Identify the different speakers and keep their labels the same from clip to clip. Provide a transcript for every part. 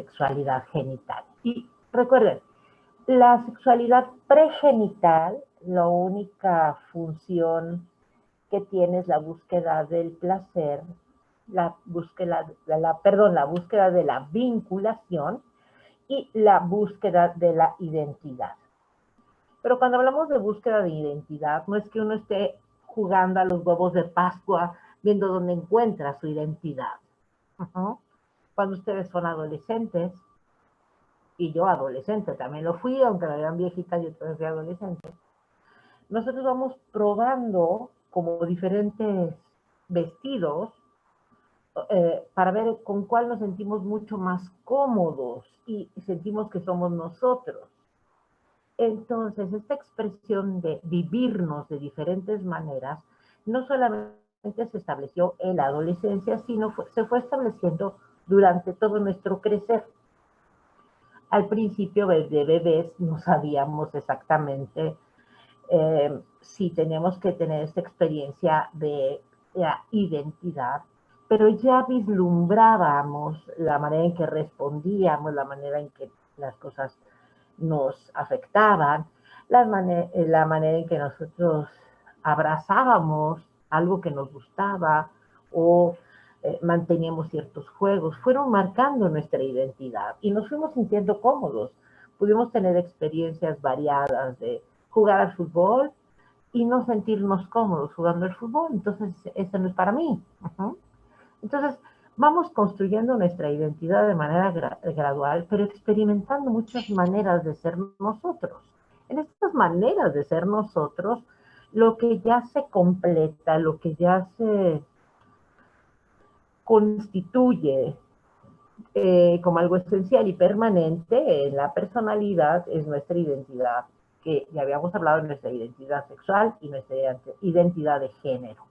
Speaker 1: sexualidad genital. Y recuerden, la sexualidad pregenital, la única función que tiene es la búsqueda del placer, la búsqueda de la vinculación y la búsqueda de la identidad. Pero cuando hablamos de búsqueda de identidad, no es que uno esté jugando a los huevos de Pascua viendo dónde encuentra su identidad. Cuando ustedes son adolescentes, y yo adolescente también lo fui, aunque me vean viejita, yo también fui adolescente, nosotros vamos probando como diferentes vestidos para ver con cuál nos sentimos mucho más cómodos y sentimos que somos nosotros. Entonces, esta expresión de vivirnos de diferentes maneras no solamente se estableció en la adolescencia, sino se fue estableciendo durante todo nuestro crecer. Al principio de bebés no sabíamos exactamente si teníamos que tener esta experiencia de identidad, pero ya vislumbrábamos la manera en que respondíamos, la manera en que las cosas nos afectaban, la manera en que nosotros abrazábamos algo que nos gustaba o manteníamos ciertos juegos, fueron marcando nuestra identidad y nos fuimos sintiendo cómodos. Pudimos tener experiencias variadas de jugar al fútbol y no sentirnos cómodos jugando al fútbol, entonces eso no es para mí. Entonces, vamos construyendo nuestra identidad de manera gradual, pero experimentando muchas maneras de ser nosotros. En estas maneras de ser nosotros, lo que ya se completa, lo que ya se constituye como algo esencial y permanente en la personalidad es nuestra identidad, que ya habíamos hablado de nuestra identidad sexual y nuestra identidad de género.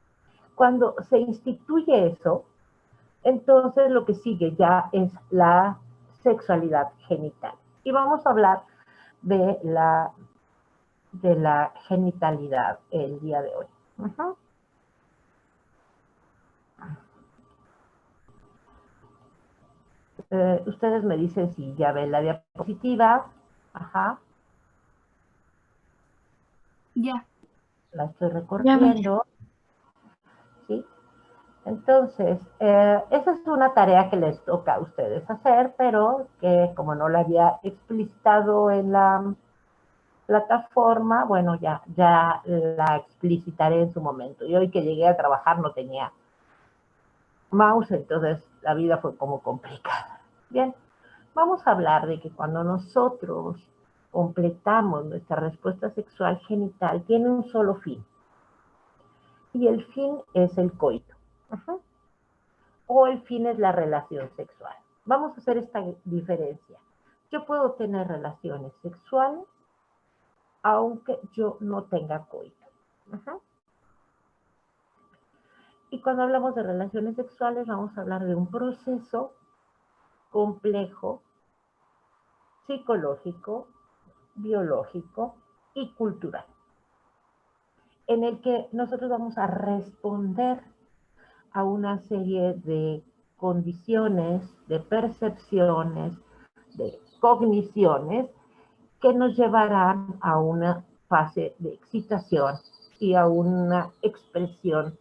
Speaker 1: Cuando se instituye eso, entonces lo que sigue ya es la sexualidad genital. Y vamos a hablar de la genitalidad el día de hoy. Ustedes me dicen si ya ven la diapositiva.
Speaker 2: Ya.
Speaker 1: La estoy recorriendo. ¿Sí? Entonces, esa es una tarea que les toca a ustedes hacer, pero que como no la había explicitado en la plataforma, bueno, ya la explicitaré en su momento. Y hoy que llegué a trabajar no tenía mouse, entonces la vida fue como complicada. Bien, vamos a hablar de que cuando nosotros completamos nuestra respuesta sexual genital, tiene un solo fin. Y el fin es el coito. O el fin es la relación sexual. Vamos a hacer esta diferencia. Yo puedo tener relaciones sexuales aunque yo no tenga coito. Y cuando hablamos de relaciones sexuales vamos a hablar de un proceso complejo, psicológico, biológico y cultural, en el que nosotros vamos a responder a una serie de condiciones, de percepciones, de cogniciones que nos llevarán a una fase de excitación y a una expresión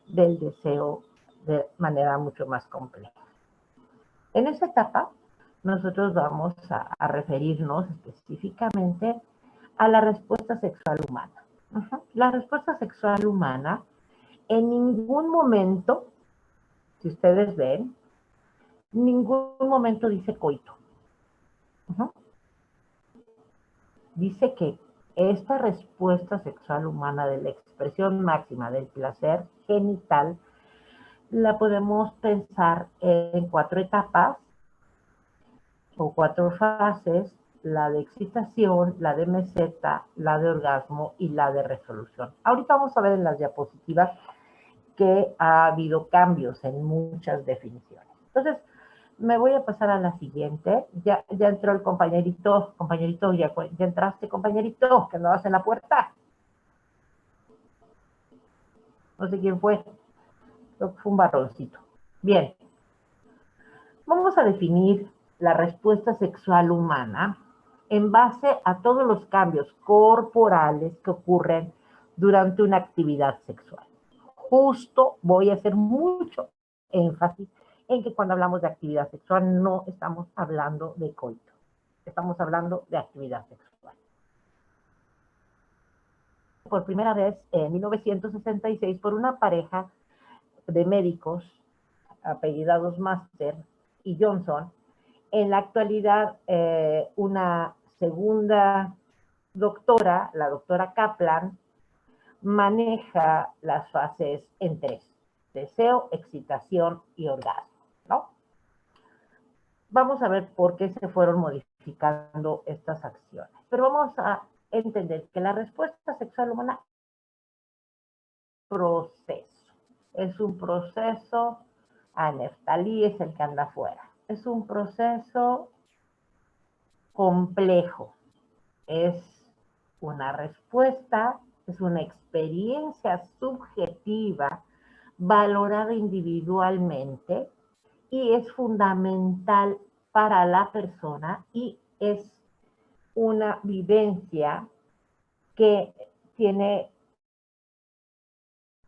Speaker 1: del deseo de manera mucho más compleja. En esa etapa, nosotros vamos a referirnos específicamente a la respuesta sexual humana. La respuesta sexual humana en ningún momento, si ustedes ven, ningún momento dice coito. Dice que esta respuesta sexual humana de la expresión máxima del placer genital la podemos pensar en 4 etapas o 4 fases: la de excitación, la de meseta, la de orgasmo y la de resolución. Ahorita vamos a ver en las diapositivas que ha habido cambios en muchas definiciones. Entonces, me voy a pasar a la siguiente. Ya entró el compañerito, ya entraste, compañerito, que andabas en la puerta. No sé quién fue. Creo que fue un barroncito. Bien. Vamos a definir la respuesta sexual humana en base a todos los cambios corporales que ocurren durante una actividad sexual. Justo voy a hacer mucho énfasis en que cuando hablamos de actividad sexual no estamos hablando de coito, estamos hablando de actividad sexual. Por primera vez en 1966 por una pareja de médicos apellidados Master y Johnson. En la actualidad, una segunda doctora, la doctora Kaplan, maneja las fases en 3: deseo, excitación y orgasmo, ¿no? Vamos a ver por qué se fueron modificando estas acciones. Pero vamos a entender que la respuesta sexual humana es un proceso, Neftalí es el que anda afuera, es un proceso complejo, es una respuesta, es una experiencia subjetiva valorada individualmente y es fundamental para la persona y es una vivencia que tiene,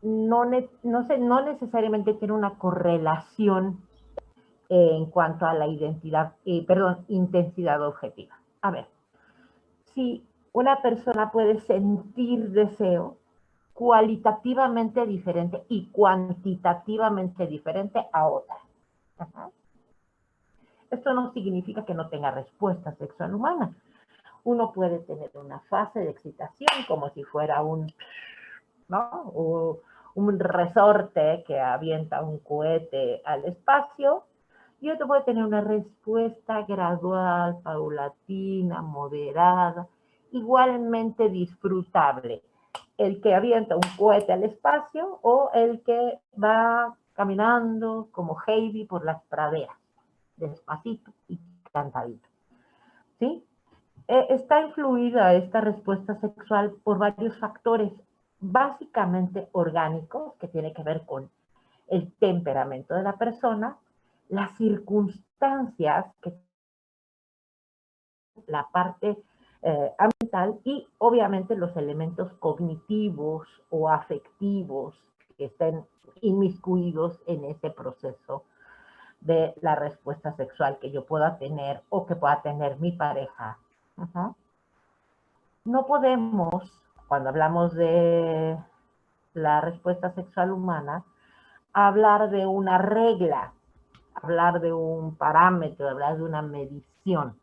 Speaker 1: no necesariamente tiene una correlación en cuanto a la intensidad objetiva. A ver, si una persona puede sentir deseo cualitativamente diferente y cuantitativamente diferente a otra. Ajá. Esto no significa que no tenga respuesta sexual humana. Uno puede tener una fase de excitación como si fuera un resorte que avienta un cohete al espacio, y otro puede tener una respuesta gradual, paulatina, moderada, igualmente disfrutable. El que avienta un cohete al espacio o el que va caminando como Heidi por las praderas, despacito y cantadito. ¿Sí? Está influida esta respuesta sexual por varios factores, básicamente orgánicos, que tiene que ver con el temperamento de la persona, las circunstancias, que la parte ambiental, y obviamente los elementos cognitivos o afectivos que estén inmiscuidos en ese proceso de la respuesta sexual que yo pueda tener o que pueda tener mi pareja. No podemos, cuando hablamos de la respuesta sexual humana, hablar de una regla, hablar de un parámetro, hablar de una medición,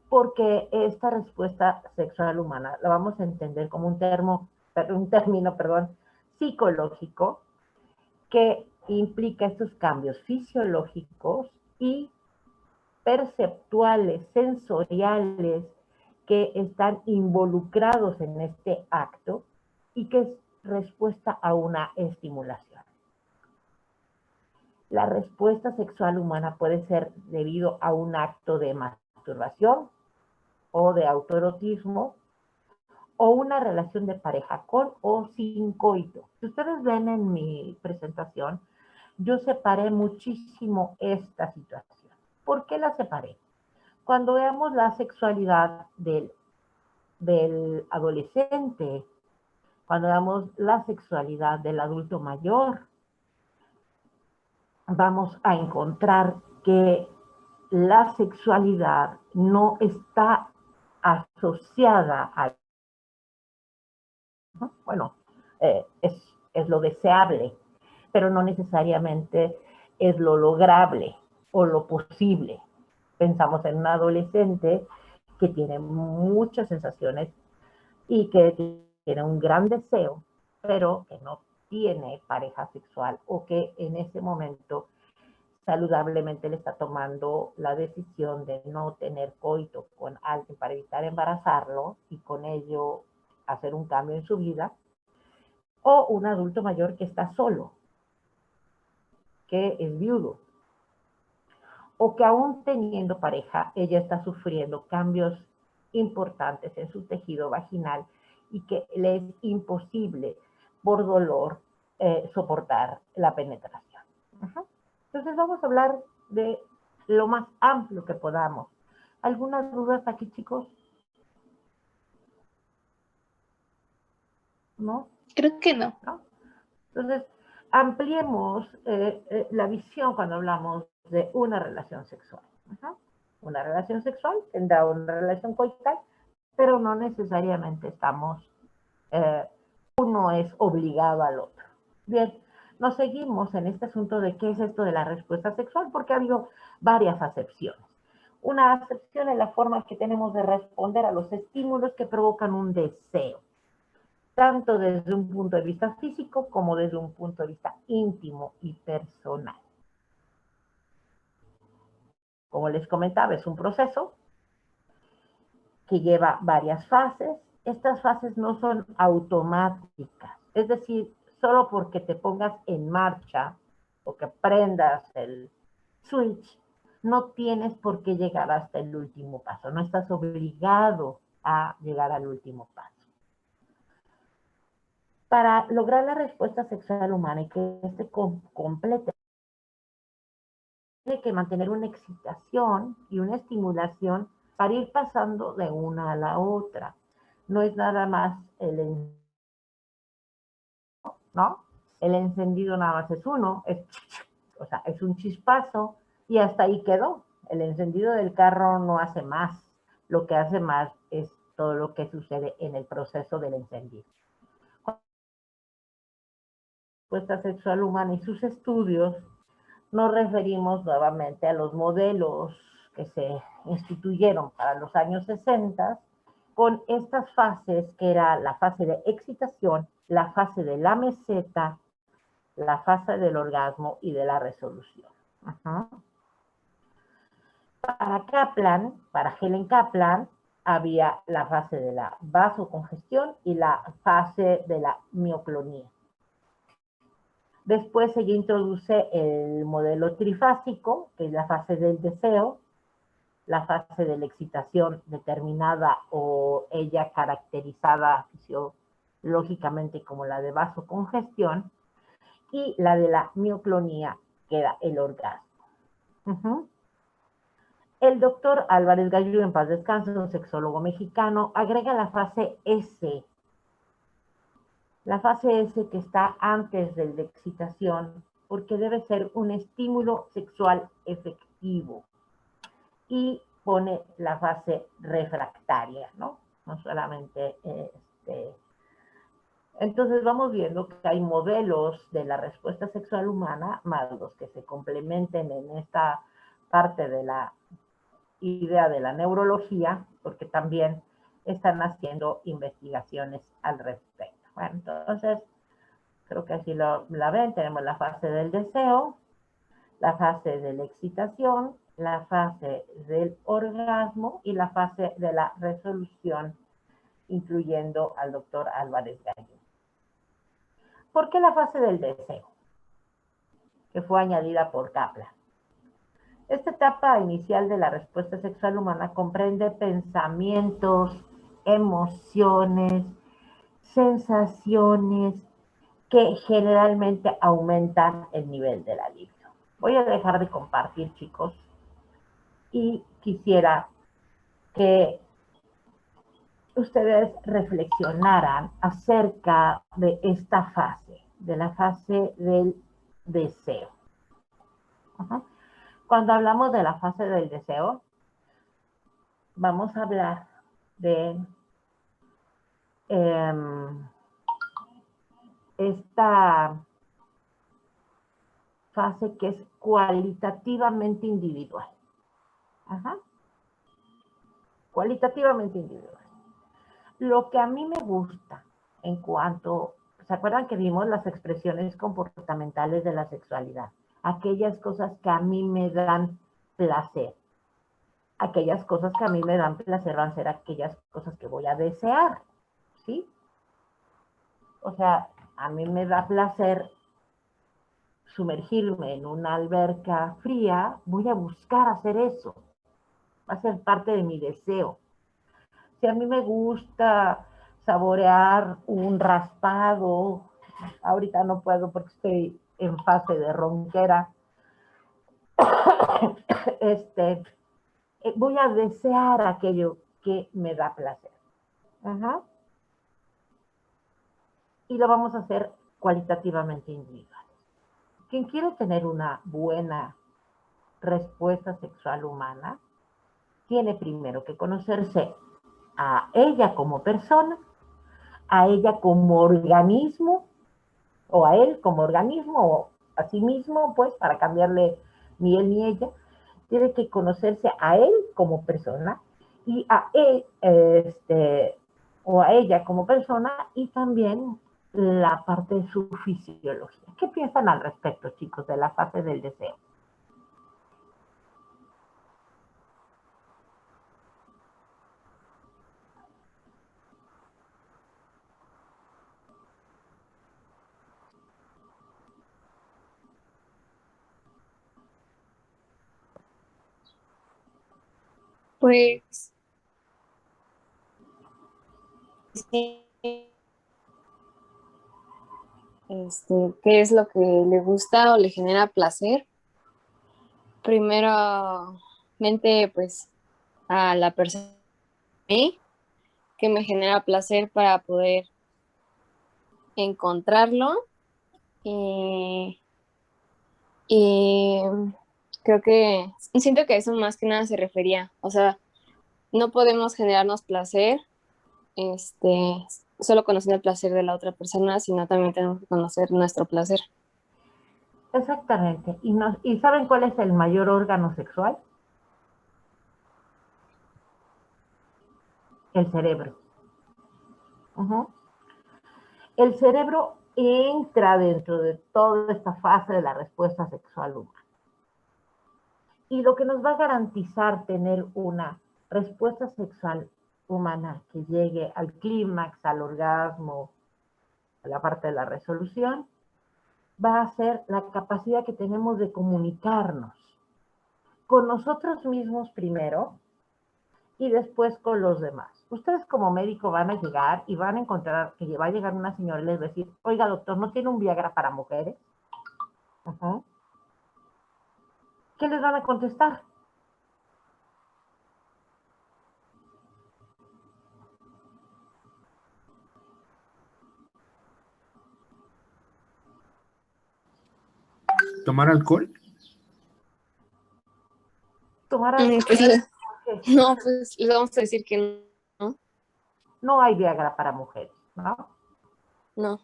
Speaker 1: porque esta respuesta sexual humana la vamos a entender como un término psicológico que implica estos cambios fisiológicos y perceptuales, sensoriales, que están involucrados en este acto y que es respuesta a una estimulación. La respuesta sexual humana puede ser debido a un acto de masturbación o de autoerotismo o una relación de pareja con o sin coito. Si ustedes ven en mi presentación, yo separé muchísimo esta situación. ¿Por qué la separé? Cuando veamos la sexualidad del adolescente, cuando veamos la sexualidad del adulto mayor, vamos a encontrar que la sexualidad no está asociada a, bueno, es lo deseable, pero no necesariamente es lo lograble o lo posible. Pensamos en un adolescente que tiene muchas sensaciones y que tiene un gran deseo, pero que no tiene pareja sexual o que en ese momento saludablemente le está tomando la decisión de no tener coito con alguien para evitar embarazarlo y con ello hacer un cambio en su vida, o un adulto mayor que está solo, que es viudo, o que aún teniendo pareja, ella está sufriendo cambios importantes en su tejido vaginal y que le es imposible por dolor soportar la penetración. Entonces vamos a hablar de lo más amplio que podamos. ¿Algunas dudas aquí, chicos? ¿No?
Speaker 2: Creo que no.
Speaker 1: ¿No? Entonces, ampliemos la visión cuando hablamos de una relación sexual. Una relación sexual tendrá una relación coital, pero no necesariamente uno es obligado al otro. Bien, nos seguimos en este asunto de qué es esto de la respuesta sexual, porque ha habido varias acepciones. Una acepción es la forma que tenemos de responder a los estímulos que provocan un deseo, tanto desde un punto de vista físico como desde un punto de vista íntimo y personal. Como les comentaba, es un proceso que lleva varias fases. Estas fases no son automáticas, es decir, solo porque te pongas en marcha o que prendas el switch, no tienes por qué llegar hasta el último paso, no estás obligado a llegar al último paso. Para lograr la respuesta sexual humana y que esté completa, tiene que mantener una excitación y una estimulación para ir pasando de una a la otra. No es nada más ¿no? El encendido nada más es uno, o sea, es un chispazo y hasta ahí quedó. El encendido del carro no hace más. Lo que hace más es todo lo que sucede en el proceso del encendido. La respuesta sexual humana y sus estudios nos referimos nuevamente a los modelos que se instituyeron para los años 60 con estas fases que era la fase de excitación, la fase de la meseta, la fase del orgasmo y de la resolución. Para Helen Kaplan, había la fase de la vasocongestión y la fase de la mioclonía. Después se introduce el modelo trifásico, que es la fase del deseo, la fase de la excitación determinada o ella caracterizada fisiológicamente como la de vasocongestión, y la de la mioclonía, que era el orgasmo. El doctor Álvarez Gallú, en paz descanse, un sexólogo mexicano, agrega la fase S. La fase S que está antes del de excitación, porque debe ser un estímulo sexual efectivo. Y pone la fase refractaria, ¿no? No solamente Entonces vamos viendo que hay modelos de la respuesta sexual humana, más los que se complementen en esta parte de la idea de la neurología, porque también están haciendo investigaciones al respecto. Bueno, entonces, creo que así la ven, tenemos la fase del deseo, la fase de la excitación, la fase del orgasmo y la fase de la resolución, incluyendo al doctor Álvarez Gallú. ¿Por qué la fase del deseo? Que fue añadida por Kaplan. Esta etapa inicial de la respuesta sexual humana comprende pensamientos, emociones, sensaciones que generalmente aumentan el nivel de la libido. Voy a dejar de compartir, chicos, y quisiera que ustedes reflexionaran acerca de esta fase, de la fase del deseo. Cuando hablamos de la fase del deseo, vamos a hablar de esta fase que es cualitativamente individual. Cualitativamente individual. Lo que a mí me gusta en cuanto, ¿se acuerdan que vimos las expresiones comportamentales de la sexualidad? Aquellas cosas que a mí me dan placer. Aquellas cosas que a mí me dan placer van a ser aquellas cosas que voy a desear, ¿sí? O sea, a mí me da placer sumergirme en una alberca fría, voy a buscar hacer eso. Va a ser parte de mi deseo. Si a mí me gusta saborear un raspado, ahorita no puedo porque estoy en fase de ronquera, voy a desear aquello que me da placer. Ajá. Y lo vamos a hacer cualitativamente individual. Quien quiere tener una buena respuesta sexual humana, tiene primero que conocerse a ella como persona, a ella como organismo, o a él como organismo, o a sí mismo, pues, para cambiarle ni él ni ella. Tiene que conocerse a él como persona y a él, o a ella como persona, y también la parte de su fisiología. ¿Qué piensan al respecto, chicos, de la fase del deseo?
Speaker 3: Pues, sí, qué es lo que le gusta o le genera placer. Primeramente, pues, a la persona que me genera placer para poder encontrarlo. Y, y creo que siento que eso más que nada se refería. O sea, no podemos generarnos placer, solo conociendo el placer de la otra persona, sino también tenemos que conocer nuestro placer.
Speaker 1: Exactamente. ¿Y saben cuál es el mayor órgano sexual? El cerebro. Uh-huh. El cerebro entra dentro de toda esta fase de la respuesta sexual humana. Y lo que nos va a garantizar tener una respuesta sexual humana que llegue al clímax, al orgasmo, a la parte de la resolución, va a ser la capacidad que tenemos de comunicarnos con nosotros mismos primero y después con los demás. Ustedes como médico van a llegar y van a encontrar que va a llegar una señora y les va a decir, oiga doctor, ¿no tiene un Viagra para mujeres? Uh-huh. ¿Qué les van a contestar?
Speaker 4: ¿Tomar alcohol?
Speaker 1: Tomar alcohol.
Speaker 3: No, pues les vamos a decir que no.
Speaker 1: No hay Viagra para mujeres, ¿no?
Speaker 3: No.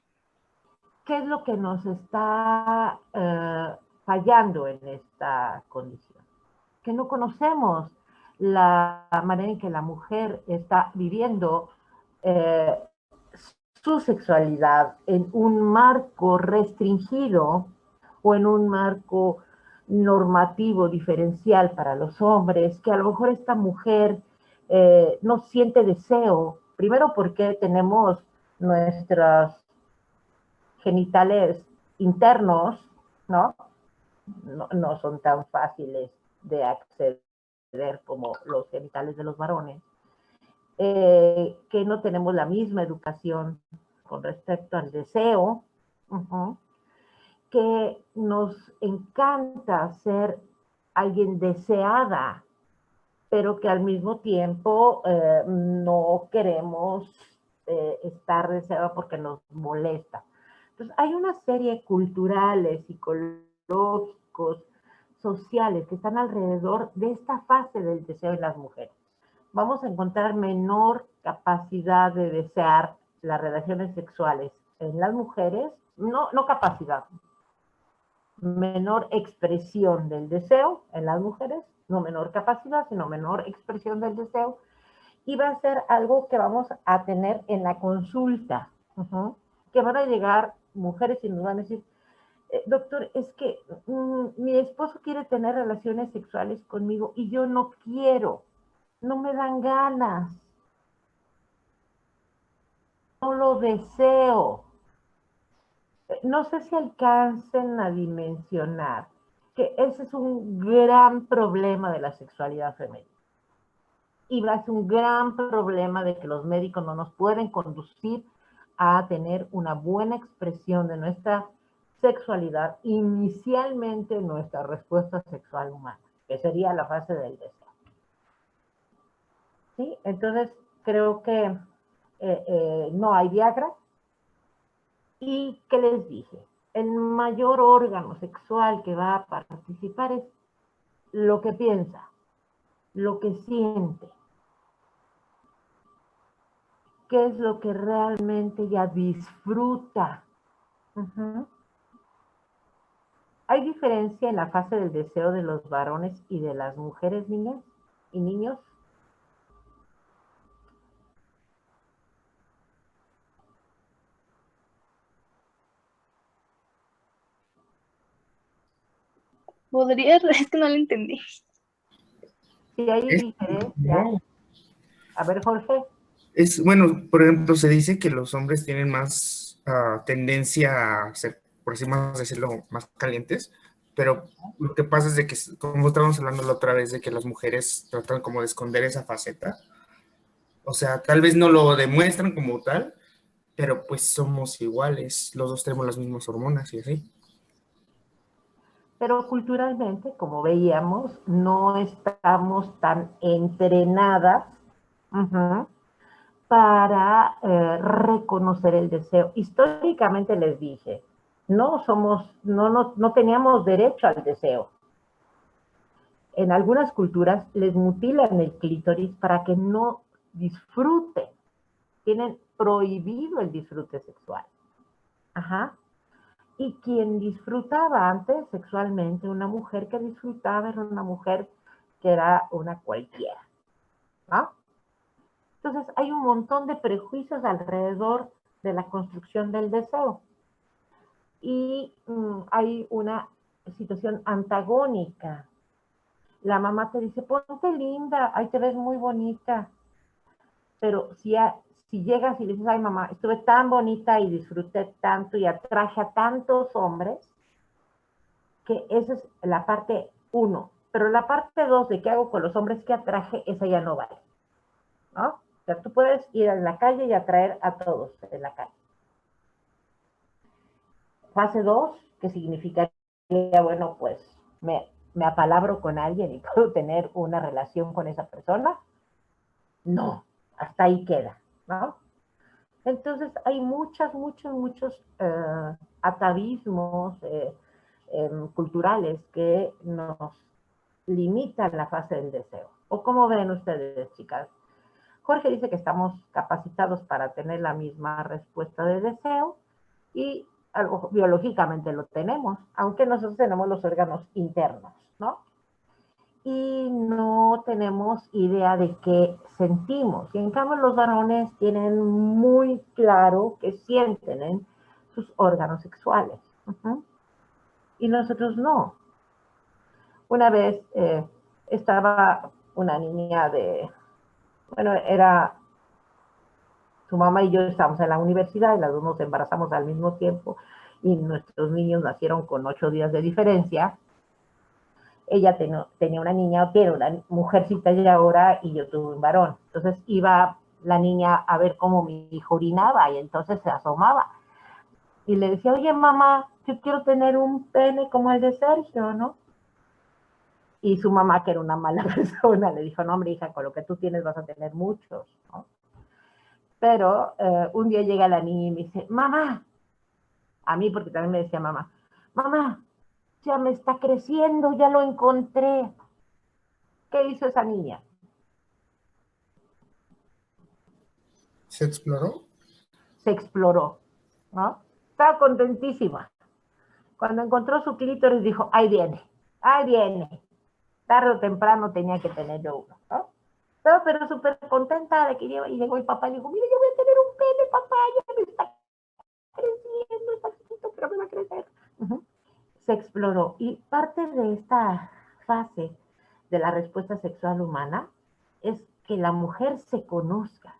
Speaker 1: ¿Qué es lo que nos está fallando en esta condición? Que no conocemos la manera en que la mujer está viviendo su sexualidad en un marco restringido o en un marco normativo diferencial para los hombres, que a lo mejor esta mujer no siente deseo, primero porque tenemos nuestros genitales internos, ¿no? No son tan fáciles de acceder como los genitales de los varones, que no tenemos la misma educación con respecto al deseo, que nos encanta ser alguien deseada, pero que al mismo tiempo no queremos estar deseada porque nos molesta. Entonces, hay una serie culturales, psicológicos, sociales que están alrededor de esta fase del deseo en las mujeres. Vamos a encontrar menor capacidad de desear las relaciones sexuales en las mujeres, no capacidad, menor expresión del deseo en las mujeres, no menor capacidad, sino menor expresión del deseo, y va a ser algo que vamos a tener en la consulta, que van a llegar mujeres y nos van a decir, doctor, es que mi esposo quiere tener relaciones sexuales conmigo y yo no quiero, no me dan ganas, no lo deseo. No sé si alcancen a dimensionar que ese es un gran problema de la sexualidad femenina. Y es un gran problema de que los médicos no nos pueden conducir a tener una buena expresión de nuestra sexualidad, inicialmente nuestra respuesta sexual humana. que sería la fase del deseo. ¿Sí? Entonces, creo que no hay Viagra. ¿Y qué les dije? El mayor órgano sexual que va a participar es lo que piensa, lo que siente, qué es lo que realmente ella disfruta. Uh-huh. ¿Hay diferencia en la fase del deseo de los varones y de las mujeres, niñas y niños?
Speaker 2: ¿Podría? Es que no lo entendí.
Speaker 1: Sí, hay diferencia.
Speaker 4: No.
Speaker 1: A ver, Jorge.
Speaker 4: Bueno, por ejemplo, se dice que los hombres tienen más tendencia a ser, por así más decirlo, más calientes, pero lo que pasa es de que, como estábamos hablando la otra vez, de que las mujeres tratan como de esconder esa faceta. O sea, tal vez no lo demuestran como tal, pero pues somos iguales, los dos tenemos las mismas hormonas y así.
Speaker 1: Pero culturalmente, como veíamos, no estamos tan entrenadas para reconocer el deseo. Históricamente les dije, no teníamos derecho al deseo. En algunas culturas les mutilan el clítoris para que no disfruten. Tienen prohibido el disfrute sexual. Ajá. Y quien disfrutaba antes sexualmente, una mujer que disfrutaba era una mujer que era una cualquiera, ¿no? Entonces hay un montón de prejuicios alrededor de la construcción del deseo. Y hay una situación antagónica. La mamá te dice, ponte linda, ahí te ves muy bonita. Pero si llegas y le dices, ay mamá, estuve tan bonita y disfruté tanto y atraje a tantos hombres, que esa es la parte 1. Pero la parte 2 de qué hago con los hombres que atraje, esa ya no vale, ¿no? O sea, tú puedes ir en la calle y atraer a todos en la calle. Fase 2, que significaría, bueno, pues me apalabro con alguien y puedo tener una relación con esa persona. No, hasta ahí queda, ¿no? Entonces hay muchos atavismos culturales que nos limitan la fase del deseo. ¿O cómo ven ustedes, chicas? Jorge dice que estamos capacitados para tener la misma respuesta de deseo y algo biológicamente lo tenemos, aunque nosotros tenemos los órganos internos, ¿no? Y no tenemos idea de qué sentimos. Y en cambio los varones tienen muy claro que sienten en sus órganos sexuales. Y nosotros no. Una vez estaba una niña su mamá y yo estábamos en la universidad y las dos nos embarazamos al mismo tiempo y nuestros niños nacieron con 8 días de diferencia. Ella tenía una niña, tiene una mujercita ya ahora, y yo tuve un varón. Entonces iba la niña a ver cómo mi hijo orinaba y entonces se asomaba. Y le decía, oye mamá, yo quiero tener un pene como el de Sergio, ¿no? Y su mamá, que era una mala persona, le dijo, no hombre hija, con lo que tú tienes vas a tener muchos, ¿no? Pero un día llega la niña y me dice, mamá, a mí porque también me decía mamá, ya me está creciendo, ya lo encontré. ¿Qué hizo esa niña?
Speaker 4: ¿Se exploró?
Speaker 1: Se exploró, ¿no? Estaba contentísima. Cuando encontró su clítoris dijo, ahí viene. Tarde o temprano tenía que tener yo uno, ¿no? Pero súper contenta de que lleva, y llegó el papá y dijo, mira, yo voy a tener un pene, papá, ya me está creciendo, está chiquito, pero me va a crecer. Se exploró. Y parte de esta fase de la respuesta sexual humana es que la mujer se conozca.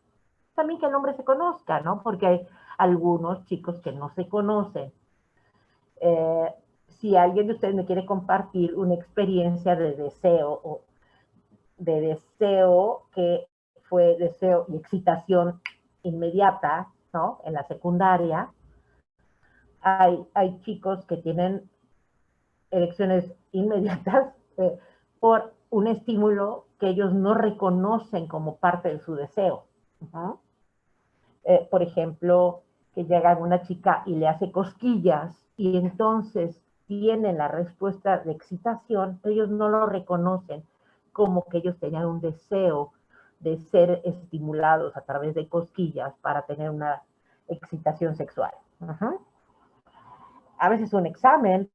Speaker 1: También que el hombre se conozca, ¿no? Porque hay algunos chicos que no se conocen. Si alguien de ustedes me quiere compartir una experiencia de deseo que fue deseo y excitación inmediata, ¿no? En la secundaria, hay chicos que tienen erecciones inmediatas por un estímulo que ellos no reconocen como parte de su deseo. Por ejemplo, que llega una chica y le hace cosquillas y entonces tienen la respuesta de excitación, ellos no lo reconocen como que ellos tenían un deseo de ser estimulados a través de cosquillas para tener una excitación sexual. A veces un examen,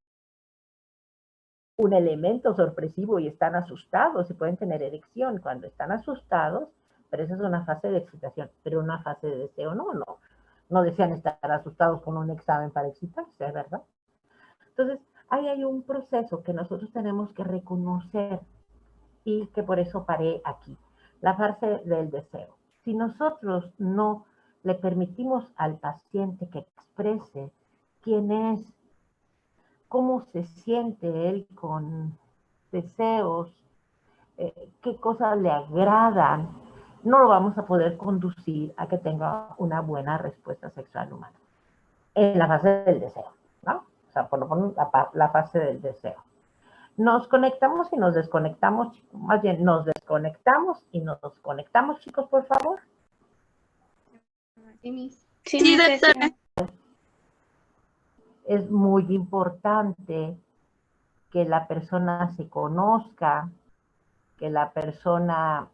Speaker 1: un elemento sorpresivo y están asustados y pueden tener erección cuando están asustados, pero esa es una fase de excitación, pero una fase de deseo no desean estar asustados con un examen para excitarse, ¿verdad? Entonces, ahí hay un proceso que nosotros tenemos que reconocer y que por eso paré aquí, la fase del deseo. Si nosotros no le permitimos al paciente que exprese quién es, cómo se siente él con deseos, qué cosas le agradan, no lo vamos a poder conducir a que tenga una buena respuesta sexual humana. En la fase del deseo, ¿no? O sea, por lo menos la fase del deseo. Nos conectamos y nos desconectamos, más bien nos desconectamos y nos conectamos, chicos, por favor.
Speaker 2: Sí, doctora.
Speaker 1: Es muy importante que la persona se conozca, que la persona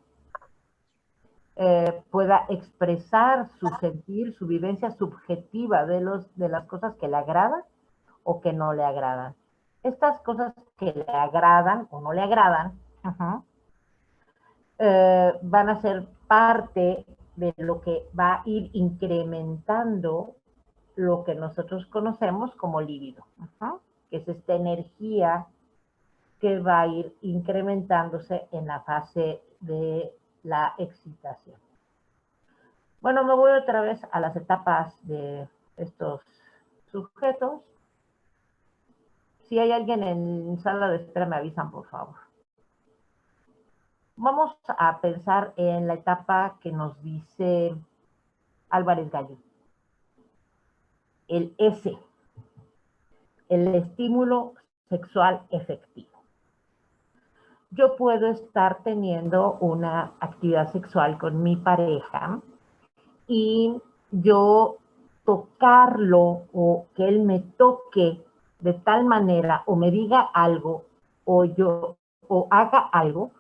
Speaker 1: pueda expresar su sentir, su vivencia subjetiva de las cosas que le agradan o que no le agradan. Estas cosas que le agradan o no le agradan van a ser parte de lo que va a ir incrementando lo que nosotros conocemos como líbido, que es esta energía que va a ir incrementándose en la fase de la excitación. Bueno, me voy otra vez a las etapas de estos sujetos. Si hay alguien en sala de espera, me avisan, por favor. Vamos a pensar en la etapa que nos dice Álvarez Gallo. El S, el estímulo sexual efectivo. Yo puedo estar teniendo una actividad sexual con mi pareja y yo tocarlo o que él me toque de tal manera o me diga algo o haga algo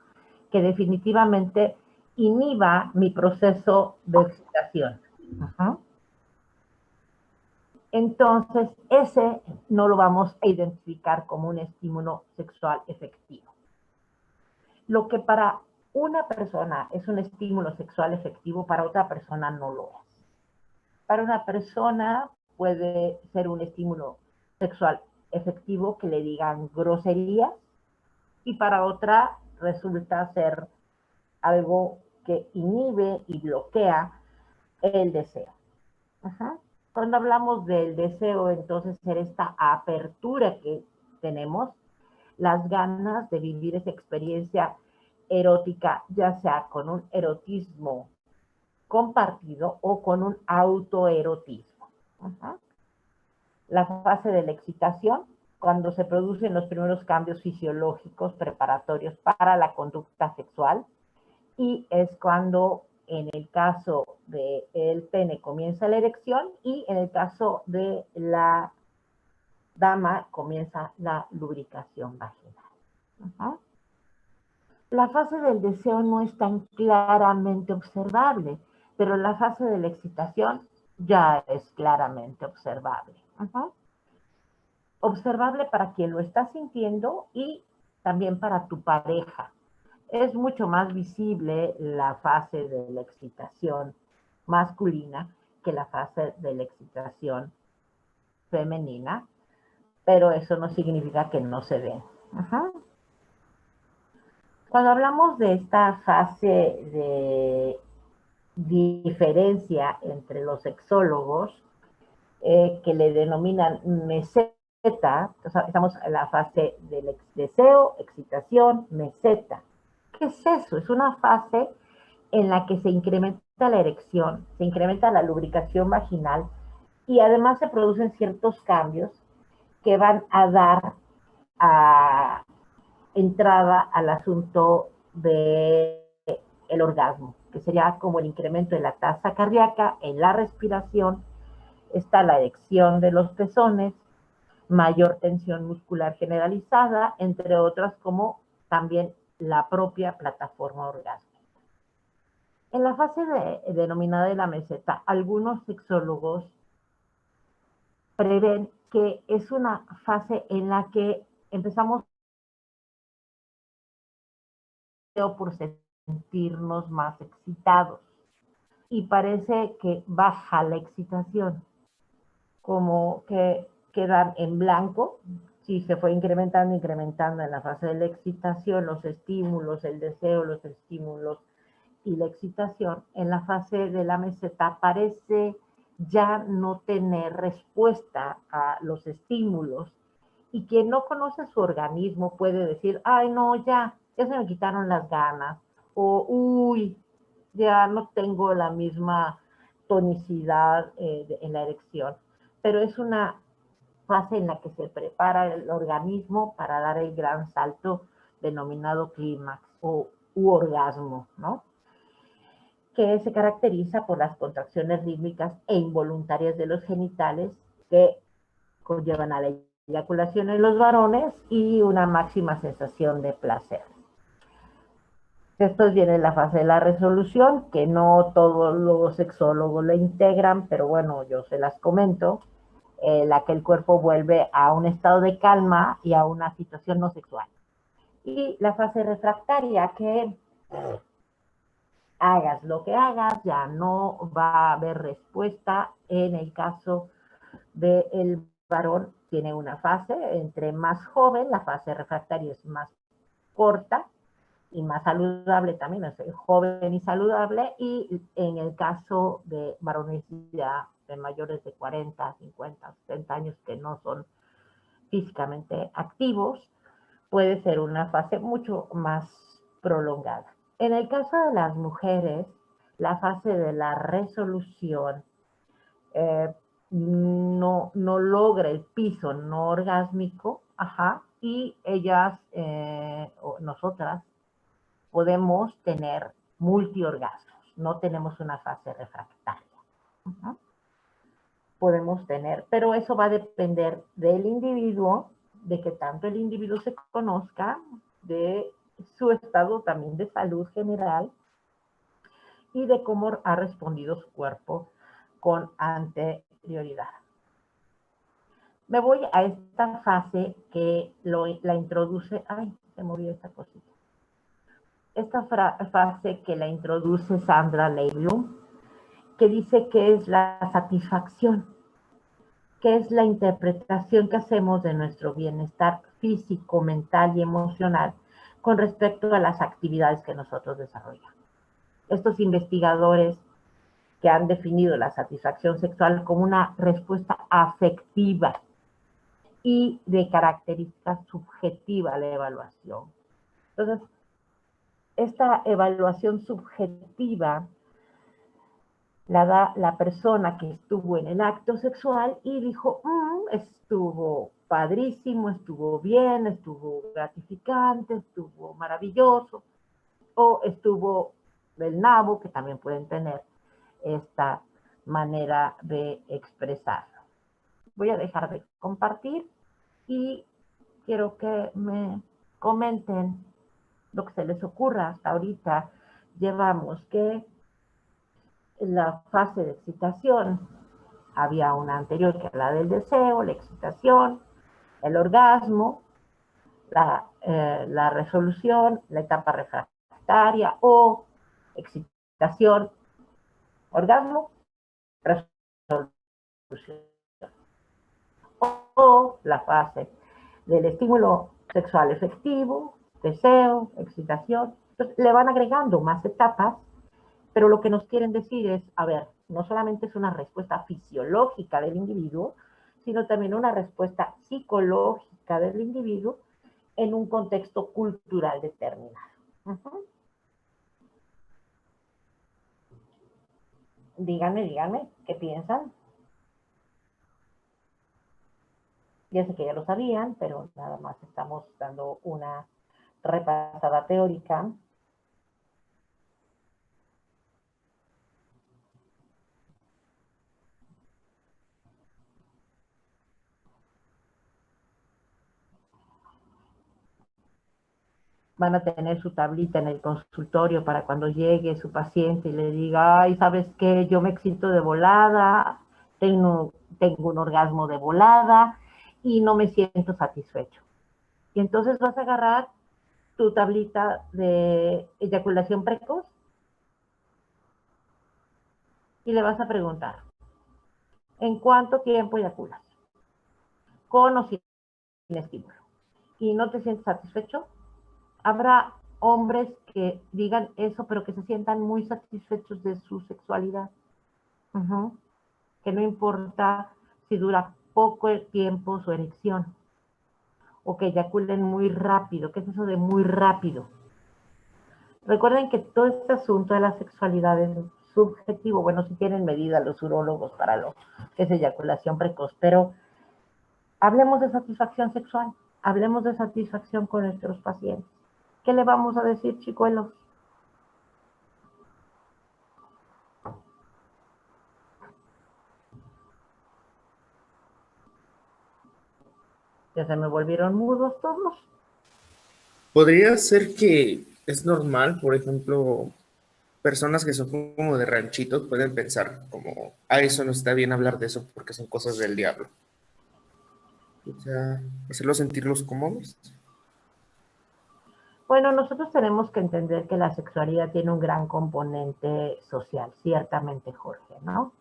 Speaker 1: que definitivamente inhiba mi proceso de excitación. Entonces, ese no lo vamos a identificar como un estímulo sexual efectivo. Lo que para una persona es un estímulo sexual efectivo, para otra persona no lo es. Para una persona puede ser un estímulo sexual efectivo que le digan groserías y para otra resulta ser algo que inhibe y bloquea el deseo. Cuando hablamos del deseo, entonces ser esta apertura que tenemos, las ganas de vivir esa experiencia erótica, ya sea con un erotismo compartido o con un autoerotismo. La fase de la excitación, cuando se producen los primeros cambios fisiológicos preparatorios para la conducta sexual, y es cuando en el caso del pene comienza la erección y en el caso de la dama comienza la lubricación vaginal. La fase del deseo no es tan claramente observable, pero la fase de la excitación ya es claramente observable. Observable para quien lo está sintiendo y también para tu pareja. Es mucho más visible la fase de la excitación masculina que la fase de la excitación femenina, pero eso no significa que no se den. Cuando hablamos de esta fase de diferencia entre los sexólogos, que le denominan meseta, o sea, estamos en la fase del deseo, excitación, meseta. ¿Qué es eso? Es una fase en la que se incrementa la erección, se incrementa la lubricación vaginal y además se producen ciertos cambios que van a dar entrada al asunto de el orgasmo, que sería como el incremento de la tasa cardíaca, en la respiración, está la erección de los pezones, mayor tensión muscular generalizada, entre otras como también la propia plataforma orgásmica. En la fase denominada de la meseta, algunos sexólogos prevén que es una fase en la que empezamos por sentirnos más excitados y parece que baja la excitación, como que quedan en blanco. Si se fue incrementando en la fase de la excitación, los estímulos, el deseo, los estímulos y la excitación, en la fase de la meseta parece ya no tener respuesta a los estímulos, y quien no conoce su organismo puede decir, ay no, ya se me quitaron las ganas, o uy, ya no tengo la misma tonicidad en la erección, pero es una fase en la que se prepara el organismo para dar el gran salto denominado clímax u orgasmo, ¿no? Que se caracteriza por las contracciones rítmicas e involuntarias de los genitales que conllevan a la eyaculación en los varones y una máxima sensación de placer. Después viene la fase de la resolución, que no todos los sexólogos la integran, pero bueno, yo se las comento, la que el cuerpo vuelve a un estado de calma y a una situación no sexual. Y la fase refractaria, que hagas lo que hagas, ya no va a haber respuesta. En el caso del varón, tiene una fase, entre más joven, la fase refractaria es más corta y más saludable también, es joven y saludable, y en el caso de varones ya de mayores de 40, 50, 60 años que no son físicamente activos, puede ser una fase mucho más prolongada. En el caso de las mujeres, la fase de la resolución no logra el piso no orgásmico, y ellas, nosotras, podemos tener multiorgasmos, no tenemos una fase refractaria. Podemos tener, pero eso va a depender del individuo, de que tanto el individuo se conozca, de su estado también de salud general y de cómo ha respondido su cuerpo con anterioridad. Me voy a esta fase que la introduce, ay, se movió esta cosita. Esta fase que la introduce Sandra Leiblum, que dice que es la satisfacción, que es la interpretación que hacemos de nuestro bienestar físico, mental y emocional con respecto a las actividades que nosotros desarrollamos. Estos investigadores que han definido la satisfacción sexual como una respuesta afectiva y de característica subjetiva a la evaluación. Entonces, esta evaluación subjetiva la da la persona que estuvo en el acto sexual y dijo, estuvo padrísimo, estuvo bien, estuvo gratificante, estuvo maravilloso, o estuvo del nabo, que también pueden tener esta manera de expresarlo. Voy a dejar de compartir y quiero que me comenten lo que se les ocurra. Hasta ahorita llevamos que en la fase de excitación había una anterior que era la del deseo, la excitación, el orgasmo, la resolución, la etapa refractaria o excitación, orgasmo, resolución. O la fase del estímulo sexual efectivo, deseo, excitación. Entonces, le van agregando más etapas, pero lo que nos quieren decir es, a ver, no solamente es una respuesta fisiológica del individuo, sino también una respuesta psicológica del individuo en un contexto cultural determinado. Díganme, ¿qué piensan? Ya sé que ya lo sabían, pero nada más estamos dando una repasada teórica. Van a tener su tablita en el consultorio para cuando llegue su paciente y le diga, ay, ¿sabes qué? Yo me excito de volada, tengo un orgasmo de volada y no me siento satisfecho. Y entonces vas a agarrar tu tablita de eyaculación precoz y le vas a preguntar, ¿en cuánto tiempo eyaculas? ¿Con o sin estímulo? ¿Y no te sientes satisfecho? Habrá hombres que digan eso, pero que se sientan muy satisfechos de su sexualidad. Que no importa si dura poco tiempo su erección, o que eyaculen muy rápido. ¿Qué es eso de muy rápido? Recuerden que todo este asunto de la sexualidad es subjetivo. Bueno, si tienen medida los urólogos para lo que es eyaculación precoz, pero hablemos de satisfacción sexual, hablemos de satisfacción con nuestros pacientes. ¿Qué le vamos a decir, chicuelos? Ya se me volvieron mudos todos.
Speaker 4: Podría ser que es normal, por ejemplo, personas que son como de ranchitos pueden pensar como, eso no está bien hablar de eso porque son cosas del diablo. O sea, hacerlos sentirlos cómodos.
Speaker 1: Bueno, nosotros tenemos que entender que la sexualidad tiene un gran componente social, ciertamente, Jorge, ¿no?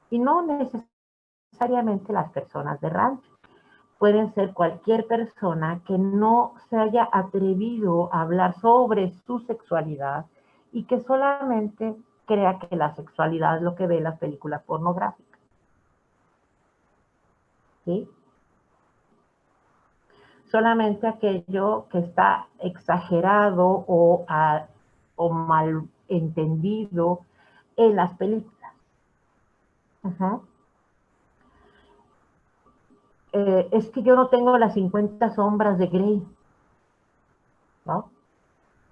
Speaker 1: Y no necesariamente las personas de rancho. Pueden ser cualquier persona que no se haya atrevido a hablar sobre su sexualidad y que solamente crea que la sexualidad es lo que ve en las películas pornográficas. ¿Sí? Solamente aquello que está exagerado o mal entendido en las películas. Es que yo no tengo las 50 sombras de Grey, ¿no?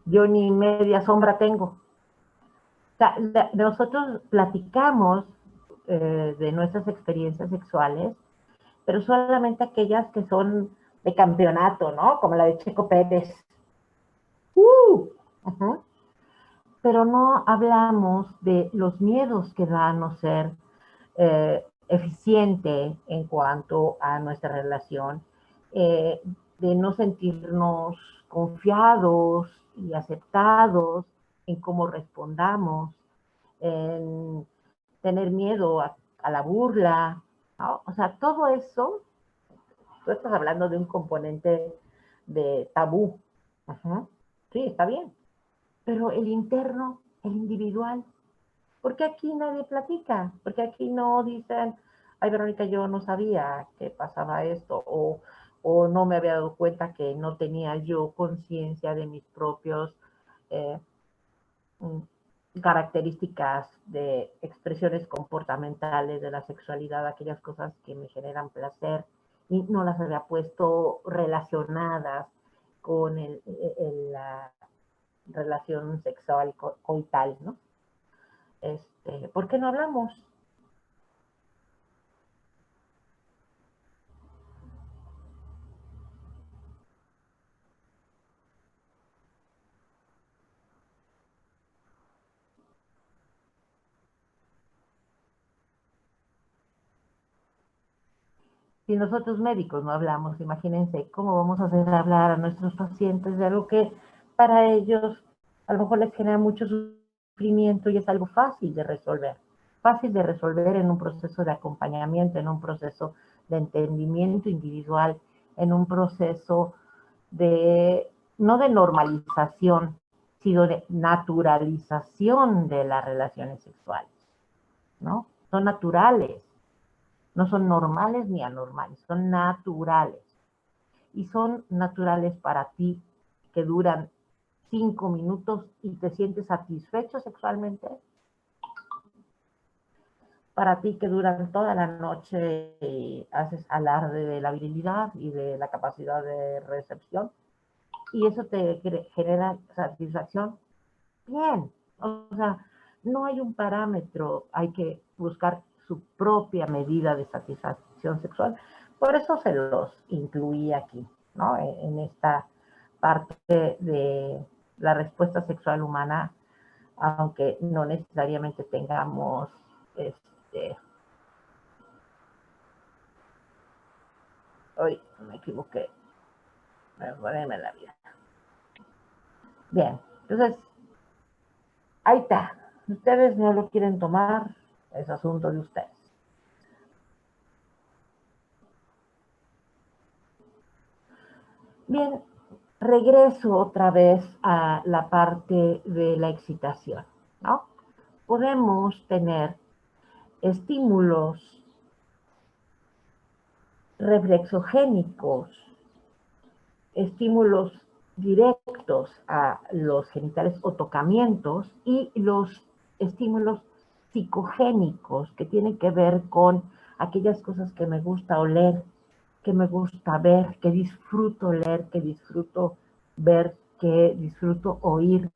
Speaker 1: Yo ni media sombra tengo. O sea, nosotros platicamos de nuestras experiencias sexuales, pero solamente aquellas que son de campeonato, ¿no? Como la de Checo Pérez. Uh-huh. Pero no hablamos de los miedos que da no ser eficiente en cuanto a nuestra relación, de no sentirnos confiados y aceptados en cómo respondamos, en tener miedo a la burla, ¿no? O sea, todo eso, tú estás hablando de un componente de tabú. Ajá. Sí, está bien. Pero el interno, el individual, ¿por qué aquí nadie platica? ¿Por qué aquí no dicen, ay, Verónica, yo no sabía que pasaba esto? O no me había dado cuenta que no tenía yo conciencia de mis propios eh, características de expresiones comportamentales de la sexualidad, aquellas cosas que me generan placer y no las había puesto relacionadas con la relación sexual coital, ¿no? ¿Por qué no hablamos? Si nosotros médicos no hablamos, imagínense cómo vamos a hacer hablar a nuestros pacientes de algo que para ellos a lo mejor les genera mucho sufrimiento y es algo fácil de resolver. Fácil de resolver en un proceso de acompañamiento, en un proceso de entendimiento individual, en un proceso de, no de normalización, sino de naturalización de las relaciones sexuales, ¿no? Son naturales. No son normales ni anormales, son naturales. Y son naturales para ti que duran 5 minutos y te sientes satisfecho sexualmente. Para ti que duran toda la noche y haces alarde de la virilidad y de la capacidad de recepción. y eso te genera satisfacción, bien. O sea, no hay un parámetro, hay que buscar su propia medida de satisfacción sexual. Por eso se los incluí aquí, ¿no? En esta parte de la respuesta sexual humana, aunque no necesariamente tengamos hoy me equivoqué, ponerme la vida. Bien, entonces, ahí está. Si ustedes no lo quieren tomar, es asunto de ustedes. Bien, regreso otra vez a la parte de la excitación, ¿no? Podemos tener estímulos reflexogénicos, estímulos directos a los genitales o tocamientos y los estímulos psicogénicos que tienen que ver con aquellas cosas que me gusta oler, que me gusta ver, que disfruto leer, que disfruto ver, que disfruto oír,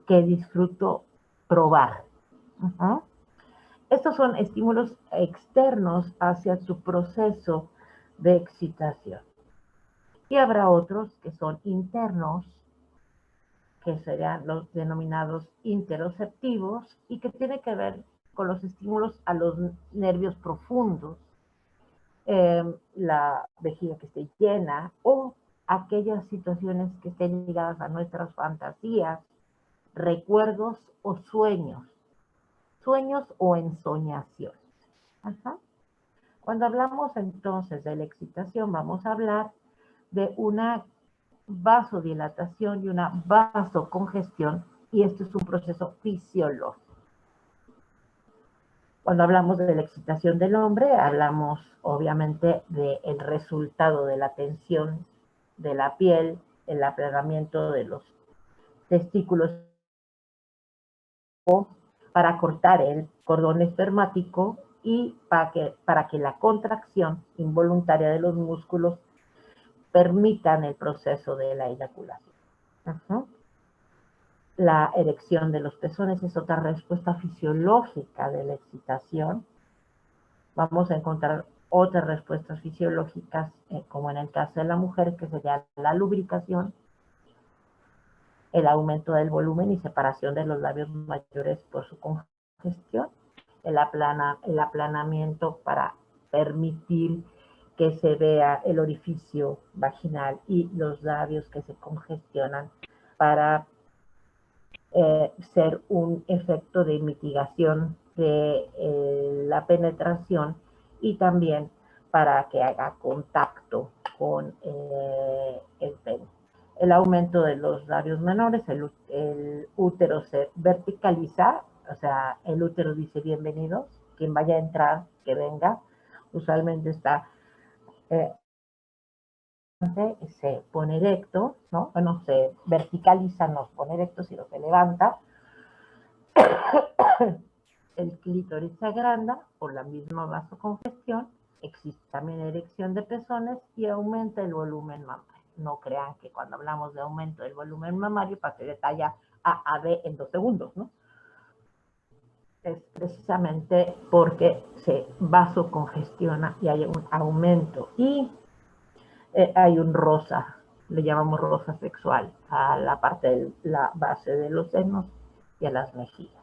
Speaker 1: que disfruto probar. Estos son estímulos externos hacia su proceso de excitación. Y habrá otros que son internos, que serían los denominados interoceptivos y que tienen que ver con los estímulos a los nervios profundos, la vejiga que esté llena o aquellas situaciones que estén ligadas a nuestras fantasías, recuerdos o sueños o ensoñaciones. Ajá. Cuando hablamos entonces de la excitación, vamos a hablar de una vasodilatación y una vasocongestión, y esto es un proceso fisiológico. Cuando hablamos de la excitación del hombre, hablamos obviamente del resultado de la tensión de la piel, el aplanamiento de los testículos para cortar el cordón espermático y para que la contracción involuntaria de los músculos permitan el proceso de la eyaculación. La erección de los pezones es otra respuesta fisiológica de la excitación. Vamos a encontrar otras respuestas fisiológicas, como en el caso de la mujer, que sería la lubricación, el aumento del volumen y separación de los labios mayores por su congestión, el aplanamiento para permitir que se vea el orificio vaginal y los labios que se congestionan para ser un efecto de mitigación de la penetración y también para que haga contacto con el pene. El aumento de los labios menores, el útero se verticaliza, o sea, el útero dice bienvenidos, quien vaya a entrar, que venga. Usualmente está se pone erecto, ¿no? Bueno, se verticaliza, nos pone erecto, si no se levanta. El clítoris se agranda por la misma vasocongestión, existe también erección de pezones y aumenta el volumen mamario. No crean que cuando hablamos de aumento del volumen mamario pase de talla A a B en 2 segundos, ¿no? Es precisamente porque se vasocongestiona y hay un aumento y hay un rosa, le llamamos rosa sexual, a la parte de la base de los senos y a las mejillas.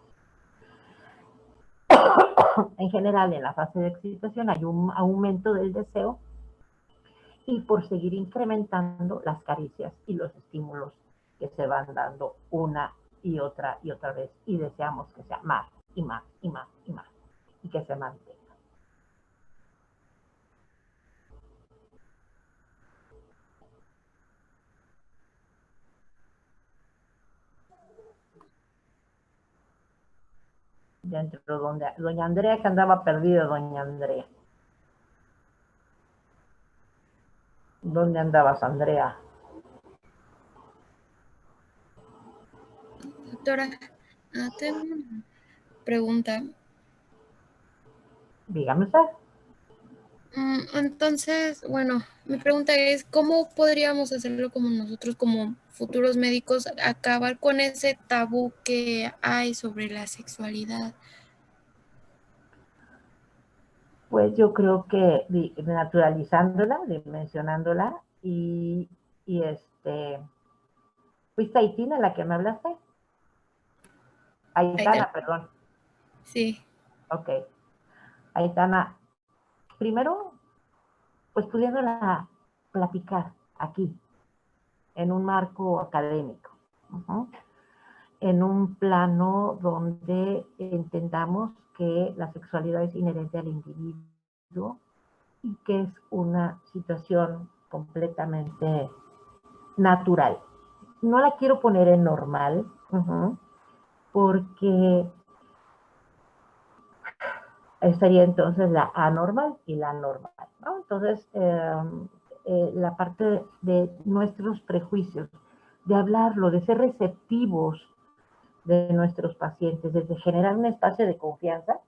Speaker 1: En general, en la fase de excitación hay un aumento del deseo y por seguir incrementando las caricias y los estímulos que se van dando una y otra vez y deseamos que sea más y más y más y más y que se mantenga. Dentro donde doña Andrea, que andaba perdida, doña Andrea. ¿Dónde andabas, Andrea?
Speaker 2: Doctora, tengo una pregunta.
Speaker 1: Dígame usted.
Speaker 2: Entonces, bueno, mi pregunta es, ¿cómo podríamos hacerlo como nosotros, como futuros médicos, acabar con ese tabú que hay sobre la sexualidad?
Speaker 1: Pues yo creo que naturalizándola, dimensionándola y ¿fuiste Aitina la que me hablaste?
Speaker 2: Aitana,
Speaker 1: Aitana, perdón.
Speaker 2: sí.
Speaker 1: Ok. Aitana, primero, pues pudiéndola platicar aquí, en un marco académico, ujú, en un plano donde entendamos que la sexualidad es inherente al individuo y que es una situación completamente natural. No la quiero poner en normal, ujú, porque sería entonces la anormal y la normal, ¿no? Entonces, la parte de nuestros prejuicios, de hablarlo, de ser receptivos de nuestros pacientes, desde generar un espacio de confianza.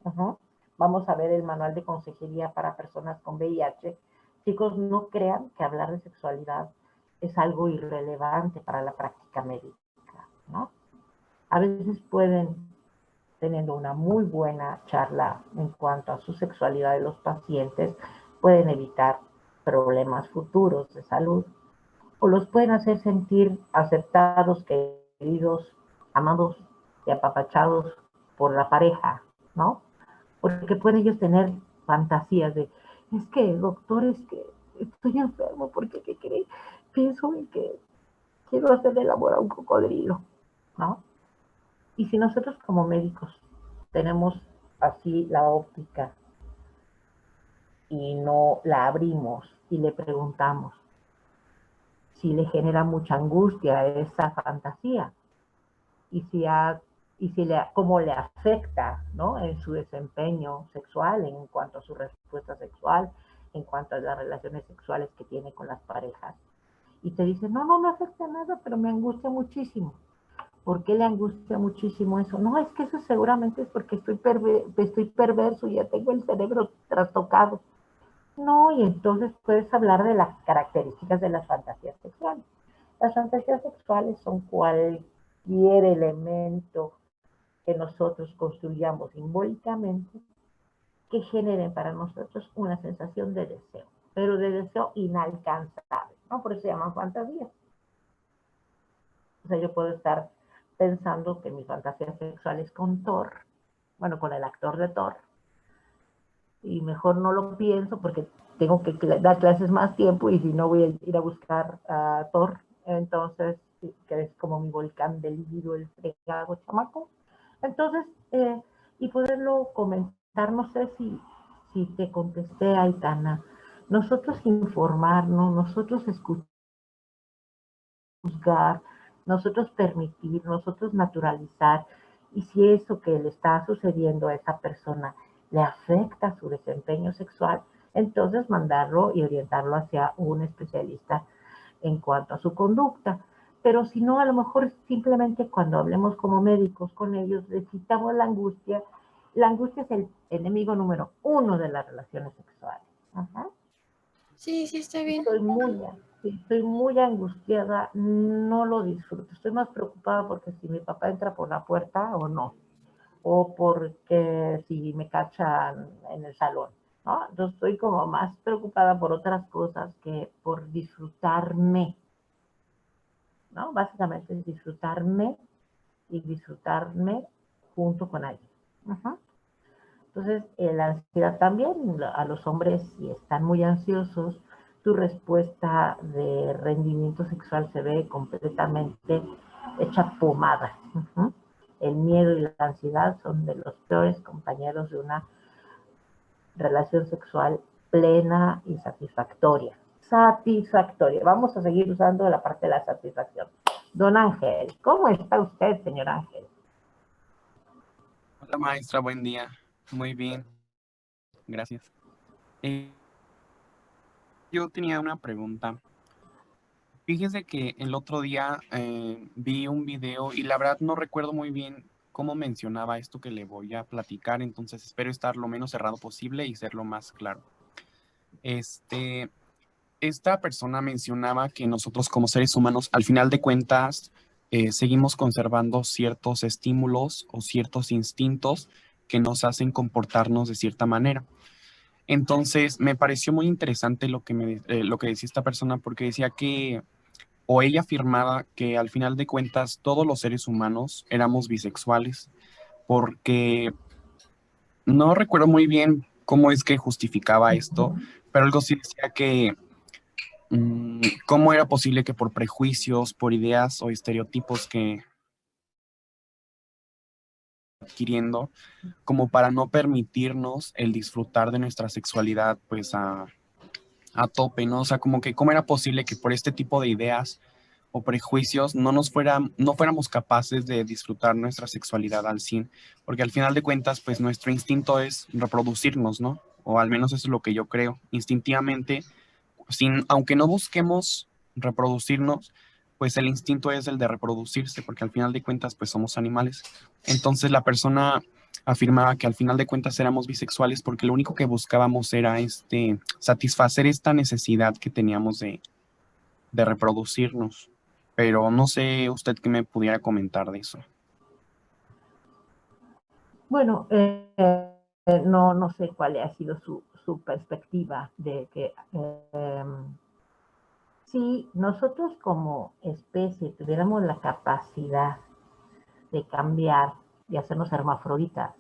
Speaker 1: Uh-huh. Vamos a ver el manual de consejería para personas con VIH. Chicos, no crean que hablar de sexualidad es algo irrelevante para la práctica médica, ¿no? A veces pueden, teniendo una muy buena charla en cuanto a su sexualidad de los pacientes, pueden evitar problemas futuros de salud o los pueden hacer sentir aceptados, queridos, amados y apapachados por la pareja, ¿no? Porque pueden ellos tener fantasías de, es que, doctor, es que estoy enfermo porque, ¿qué cree? Pienso en que quiero hacer el amor a un cocodrilo, ¿no? Y si nosotros como médicos tenemos así la óptica y no la abrimos y le preguntamos si le genera mucha angustia esa fantasía y cómo le afecta, ¿no? En su desempeño sexual, en cuanto a su respuesta sexual, en cuanto a las relaciones sexuales que tiene con las parejas. Y te dice, no, no me afecta nada, pero me angustia muchísimo. ¿Por qué le angustia muchísimo eso? No, es que eso seguramente es porque estoy perverso y ya tengo el cerebro trastocado. No, y entonces puedes hablar de las características de las fantasías sexuales. Las fantasías sexuales son cualquier elemento que nosotros construyamos simbólicamente que generen para nosotros una sensación de deseo, pero de deseo inalcanzable, ¿no? Por eso se llaman fantasías. O sea, yo puedo estar pensando que mi fantasía sexual es con Thor, bueno, con el actor de Thor, y mejor no lo pienso porque tengo que dar clases más tiempo y si no voy a ir a buscar a Thor, entonces, que es como mi volcán del líbido, el fregado chamaco. Entonces, y poderlo comentar, no sé si te contesté, Aitana, nosotros informarnos, nosotros escuchar, juzgar, nosotros permitir, nosotros naturalizar, y si eso que le está sucediendo a esa persona le afecta su desempeño sexual, entonces mandarlo y orientarlo hacia un especialista en cuanto a su conducta. Pero si no, a lo mejor simplemente cuando hablemos como médicos con ellos, necesitamos la angustia. La angustia es el enemigo número uno de las relaciones sexuales. Ajá.
Speaker 2: Sí, sí, está bien.
Speaker 1: Estoy muy angustiada, no lo disfruto. Estoy más preocupada porque si mi papá entra por la puerta o no, o porque si me cachan en el salón, ¿no? Entonces estoy como más preocupada por otras cosas que por disfrutarme, ¿no? Básicamente es disfrutarme y disfrutarme junto con alguien. Ajá. Entonces, la ansiedad también, a los hombres, si están muy ansiosos, su respuesta de rendimiento sexual se ve completamente hecha pomada. Uh-huh. El miedo y la ansiedad son de los peores compañeros de una relación sexual plena y satisfactoria. Satisfactoria. Vamos a seguir usando la parte de la satisfacción. Don Ángel, ¿cómo está usted, señor Ángel?
Speaker 5: Hola maestra, buen día. Muy bien, gracias. Yo tenía una pregunta. Fíjese que el otro día vi un video y la verdad no recuerdo muy bien cómo mencionaba esto que le voy a platicar, entonces espero estar lo menos cerrado posible y ser lo más claro. Esta persona mencionaba que nosotros como seres humanos, al final de cuentas, seguimos conservando ciertos estímulos o ciertos instintos que nos hacen comportarnos de cierta manera. Entonces, me pareció muy interesante lo que decía esta persona, porque decía que, o ella afirmaba que al final de cuentas todos los seres humanos éramos bisexuales, porque no recuerdo muy bien cómo es que justificaba esto, pero algo sí decía que cómo era posible que por prejuicios, por ideas o estereotipos que adquiriendo, como para no permitirnos el disfrutar de nuestra sexualidad, pues a tope, ¿no? O sea, como que cómo era posible que por este tipo de ideas o prejuicios no fuéramos capaces de disfrutar nuestra sexualidad al 100, porque al final de cuentas, pues nuestro instinto es reproducirnos, ¿no? O al menos eso es lo que yo creo. Instintivamente, aunque no busquemos reproducirnos, pues el instinto es el de reproducirse, porque al final de cuentas, pues somos animales. Entonces la persona afirmaba que al final de cuentas éramos bisexuales porque lo único que buscábamos era satisfacer esta necesidad que teníamos de reproducirnos. Pero no sé usted qué me pudiera comentar de eso.
Speaker 1: Bueno, no sé cuál ha sido su perspectiva de que si nosotros como especie tuviéramos la capacidad de cambiar y hacernos hermafroditas,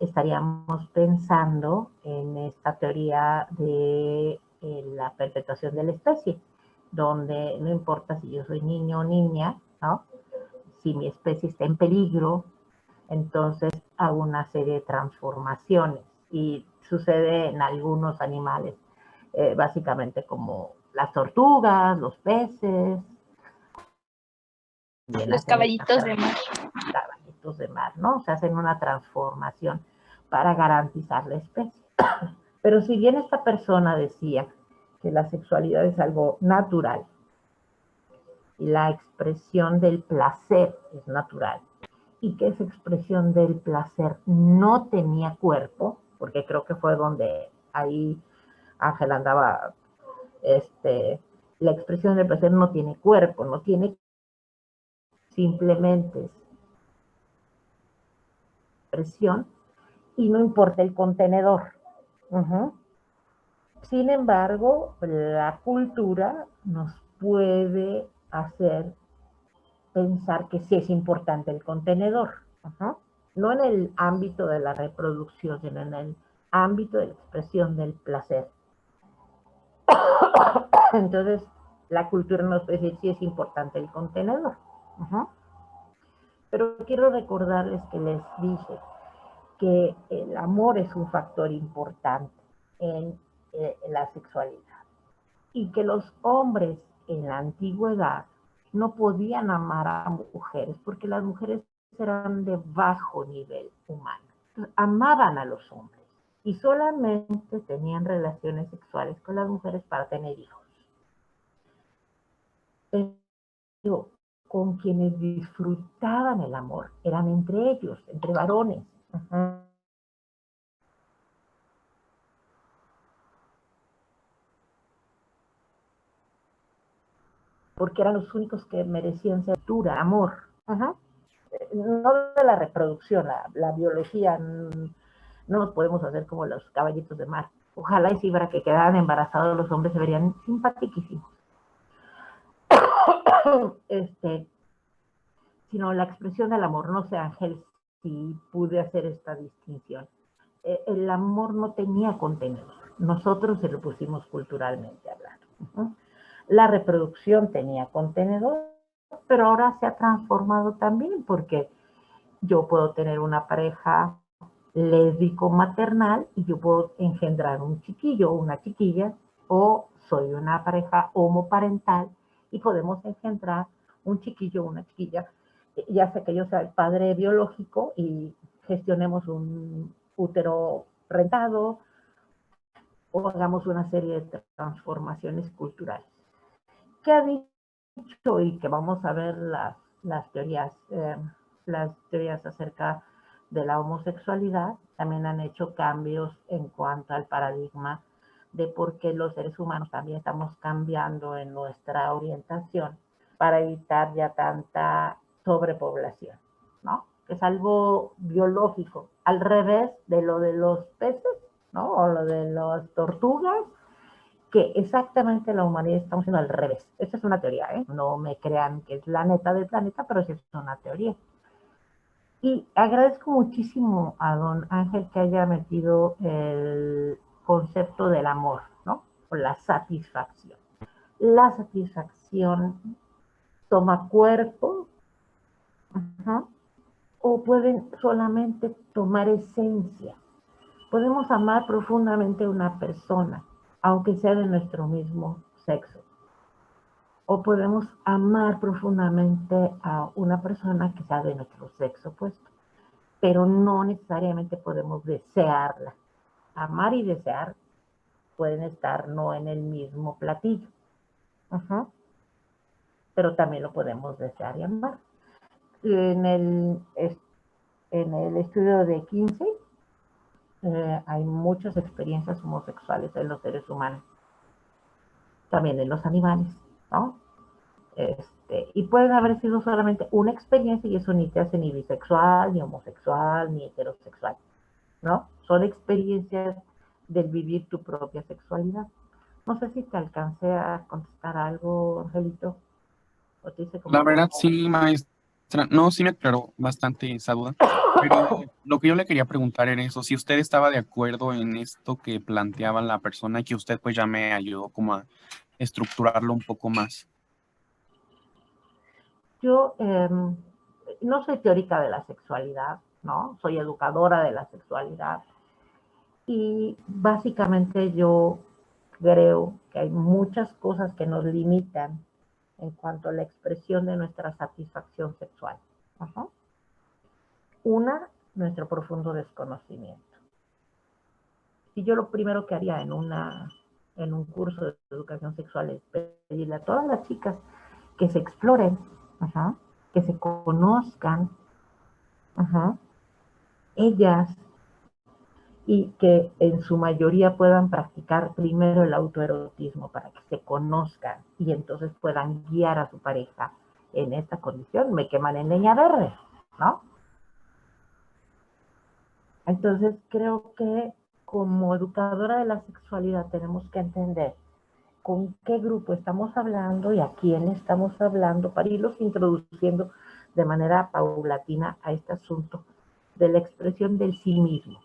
Speaker 1: estaríamos pensando en esta teoría de la perpetuación de la especie, donde no importa si yo soy niño o niña, ¿no? Si mi especie está en peligro, entonces hago una serie de transformaciones y sucede en algunos animales, básicamente como las tortugas, los peces,
Speaker 3: Los caballitos de mar.
Speaker 1: caballitos de mar, ¿no? Se hacen una transformación para garantizar la especie. Pero si bien esta persona decía que la sexualidad es algo natural y la expresión del placer es natural, y que esa expresión del placer no tenía cuerpo, porque creo que fue donde ahí Ángel andaba, la expresión del placer no tiene cuerpo, no tiene, simplemente expresión y no importa el contenedor. Sin embargo, la cultura nos puede hacer pensar que sí es importante el contenedor. No en el ámbito de la reproducción, sino en el ámbito de la expresión del placer. Entonces, la cultura nos puede decir si es importante el contenedor. Pero quiero recordarles que les dije que el amor es un factor importante en la sexualidad y que los hombres en la antigüedad no podían amar a mujeres porque las mujeres eran de bajo nivel humano. Entonces, amaban a los hombres y solamente tenían relaciones sexuales con las mujeres para tener hijos. Pero con quienes disfrutaban el amor eran entre ellos, entre varones. Porque eran los únicos que merecían ser pura, amor. No de la reproducción, la biología, no nos podemos hacer como los caballitos de mar. Ojalá y si para que quedaran embarazados los hombres se verían simpaticísimos. Sino la expresión del amor. No sé, Ángel, si pude hacer esta distinción. El amor no tenía contenido. Nosotros se lo pusimos culturalmente hablando. La reproducción tenía contenedor, pero ahora se ha transformado también porque yo puedo tener una pareja lésbico maternal y yo puedo engendrar un chiquillo o una chiquilla, o soy una pareja homoparental y podemos engendrar un chiquillo o una chiquilla, ya sea que yo sea el padre biológico y gestionemos un útero rentado o hagamos una serie de transformaciones culturales. ¿Qué ha dicho? Y que vamos a ver las teorías acerca de la homosexualidad, también han hecho cambios en cuanto al paradigma de por qué los seres humanos también estamos cambiando en nuestra orientación para evitar ya tanta sobrepoblación, ¿no? Es algo biológico, al revés de lo de los peces, ¿no? O lo de las tortugas, que exactamente la humanidad estamos haciendo al revés. Esta es una teoría, ¿eh? No me crean que es la neta del planeta, pero sí es una teoría. Y agradezco muchísimo a don Ángel que haya metido el concepto del amor, ¿no? O la satisfacción. La satisfacción toma cuerpo, uh-huh, o pueden solamente tomar esencia. Podemos amar profundamente a una persona, aunque sea de nuestro mismo sexo. O podemos amar profundamente a una persona que sea de nuestro sexo opuesto, pero no necesariamente podemos desearla. Amar y desear pueden estar no en el mismo platillo. Uh-huh. Pero también lo podemos desear y amar. En el estudio de Kinsey hay muchas experiencias homosexuales en los seres humanos, también en los animales, ¿no? Y pueden haber sido solamente una experiencia y eso ni te hace ni bisexual, ni homosexual, ni heterosexual, ¿no? Son experiencias del vivir tu propia sexualidad. No sé si te alcancé a contestar algo, Angelito. ¿O te hice como
Speaker 5: La verdad, sí, maestra. No, sí me aclaró bastante esa duda. Pero lo que yo le quería preguntar era eso, si usted estaba de acuerdo en esto que planteaba la persona y que usted pues ya me ayudó como a estructurarlo un poco más.
Speaker 1: Yo no soy teórica de la sexualidad, ¿no? Soy educadora de la sexualidad. Y básicamente yo creo que hay muchas cosas que nos limitan en cuanto a la expresión de nuestra satisfacción sexual. Uh-huh. Una, nuestro profundo desconocimiento. Y yo lo primero que haría en un curso de educación sexual es pedirle a todas las chicas que se exploren, uh-huh, que se conozcan, uh-huh, ellas, y que en su mayoría puedan practicar primero el autoerotismo para que se conozcan y entonces puedan guiar a su pareja en esta condición. Me queman en leña verde, ¿no? Entonces creo que como educadora de la sexualidad tenemos que entender con qué grupo estamos hablando y a quién estamos hablando para irlos introduciendo de manera paulatina a este asunto de la expresión del sí mismo.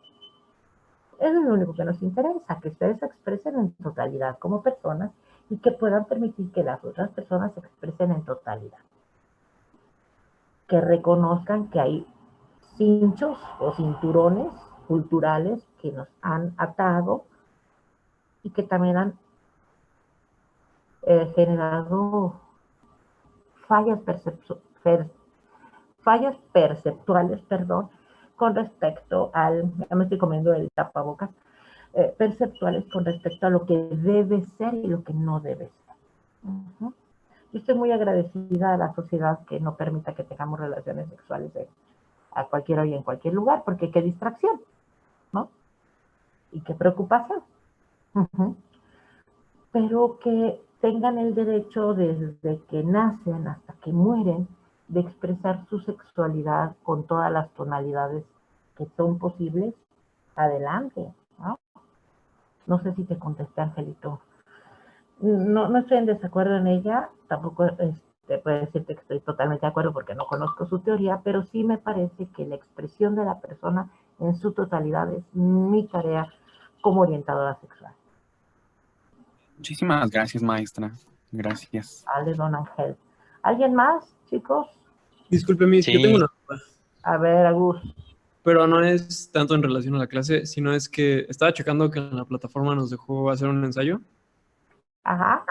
Speaker 1: Eso es lo único que nos interesa, que ustedes se expresen en totalidad como personas y que puedan permitir que las otras personas se expresen en totalidad. Que reconozcan que hay cinchos o cinturones culturales que nos han atado y que también han generado fallas perceptuales, con respecto al, ya me estoy comiendo el tapabocas, perceptuales con respecto a lo que debe ser y lo que no debe ser. Uh-huh. Yo estoy muy agradecida a la sociedad que no permita que tengamos relaciones sexuales a cualquier hora y en cualquier lugar, porque qué distracción, ¿no? Y qué preocupación. Uh-huh. Pero que tengan el derecho desde que nacen hasta que mueren de expresar su sexualidad con todas las tonalidades que son posibles, adelante, ¿no? No sé si te contesté, Angelito. No estoy en desacuerdo en ella, tampoco puedo decirte que estoy totalmente de acuerdo porque no conozco su teoría, pero sí me parece que la expresión de la persona en su totalidad es mi tarea como orientadora sexual.
Speaker 5: Muchísimas gracias, maestra. Gracias.
Speaker 1: Vale, don Ángel. ¿Alguien más, chicos?
Speaker 6: Disculpe, Miss,
Speaker 7: Sí.
Speaker 6: yo tengo una duda,
Speaker 1: A ver, Agus.
Speaker 6: pero no es tanto en relación a la clase, sino es que estaba checando que en la plataforma nos dejó hacer un ensayo.
Speaker 1: Ajá.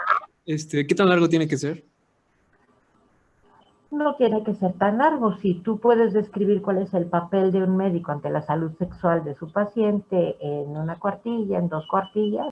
Speaker 6: ¿Qué tan largo tiene que ser?
Speaker 1: No tiene que ser tan largo. Si tú puedes describir cuál es el papel de un médico ante la salud sexual de su paciente en una cuartilla, en 2 cuartillas,